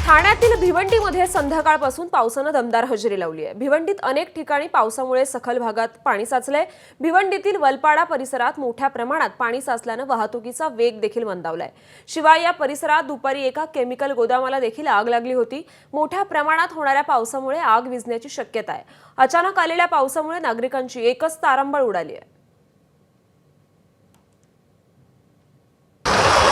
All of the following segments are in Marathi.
ठाण्यातील भिवंडीमध्ये संध्याकाळपासून पावसानं दमदार हजेरी लावली आहे। भिवंडीत अनेक ठिकाणी पावसामुळे सखल भागात पाणी साचलंय। भिवंडीतील वलपाडा परिसरात मोठ्या प्रमाणात पाणी साचल्यानं वाहतुकीचा वेग देखील मंदावलाय। शिवाय या परिसरात दुपारी एका केमिकल गोदामाला देखील आग लागली होती। मोठ्या प्रमाणात होणाऱ्या पावसामुळे आग विझण्याची शक्यता आहे। अचानक आलेल्या पावसामुळे नागरिकांची एकच तारांबळ उडाली आहे।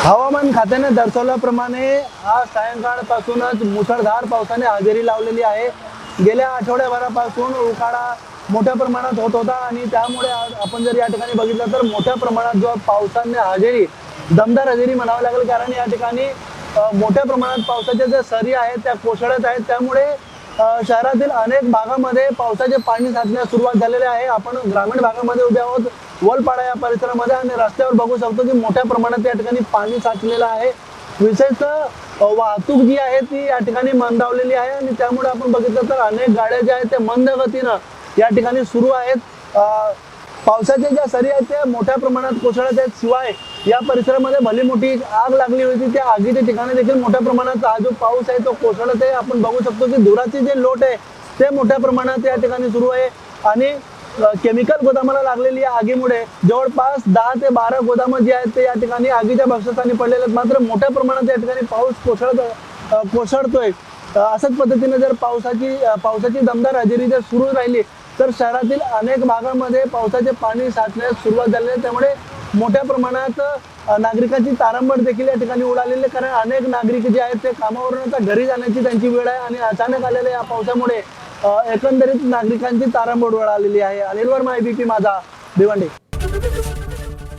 हवामान खात्याने दर्शवल्याप्रमाणे आज सायंकाळपासूनच मुसळधार पावसाने हजेरी लावलेली आहे। गेल्या आठवड्याभरापासून उकाडा मोठ्या प्रमाणात होत होता आणि त्यामुळे आपण जर या ठिकाणी बघितलं तर मोठ्या प्रमाणात जो पावसाने हजेरी दमदार हजेरी म्हणावं लागेल, कारण या ठिकाणी मोठ्या प्रमाणात पावसाच्या ज्या सरी आहेत त्या कोसळत आहेत। त्यामुळे शहरातील अनेक भागामध्ये पावसाचे पाणी साचण्यास सुरुवात झालेली आहे। आपण ग्रामीण भागामध्ये उभे आहोत, वलपाडा या परिसरामध्ये, आणि रस्त्यावर बघू शकतो की मोठ्या प्रमाणात या ठिकाणी पाणी साचलेलं आहे। विशेषतः वाहतूक जी आहे ती या ठिकाणी मंदावलेली आहे आणि त्यामुळे आपण बघितलं तर अनेक गाड्या ज्या आहेत त्या मंद गतीनं या ठिकाणी सुरू आहेत। पावसाच्या ज्या सरी आहेत त्या मोठ्या प्रमाणात कोसळत आहेत। शिवाय या परिसरामध्ये भली मोठी आग लागली होती, त्या आगीच्या ठिकाणी देखील मोठ्या प्रमाणात हा जो पाऊस आहे तो कोसळत आहे। आपण बघू शकतो की धुराचे जे लोट आहे ते मोठ्या प्रमाणात या ठिकाणी सुरू आहे आणि केमिकल गोदामाला लागलेली आगीमुळे जवळपास 10 ते 12 गोदामं जी आहेत ते या ठिकाणी आगीच्या भक्षस्थानी पडलेले आहेत। मात्र मोठ्या प्रमाणात या ठिकाणी पाऊस कोसळतोय। अशाच पद्धतीने जर पावसाची दमदार हजेरी जर सुरू राहिली तर शहरातील अनेक भागामध्ये पावसाचे पाणी साचण्यास सुरुवात झाली आहे। त्यामुळे मोठ्या प्रमाणात नागरिकांची तारांबळ देखील या ठिकाणी उडालेली आहे, कारण अनेक नागरिक जे आहेत ते कामावरून आता घरी जाण्याची त्यांची वेळ आहे आणि अचानक आलेल्या या पावसामुळे एकंदरीत नागरिकांची तारांबळ उडालेली आहे। अनिल वर्मा, एबीपी माझा, भिवंडी।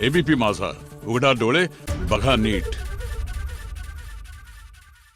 एबीपी माझा, उघडा डोळे बघा नीट।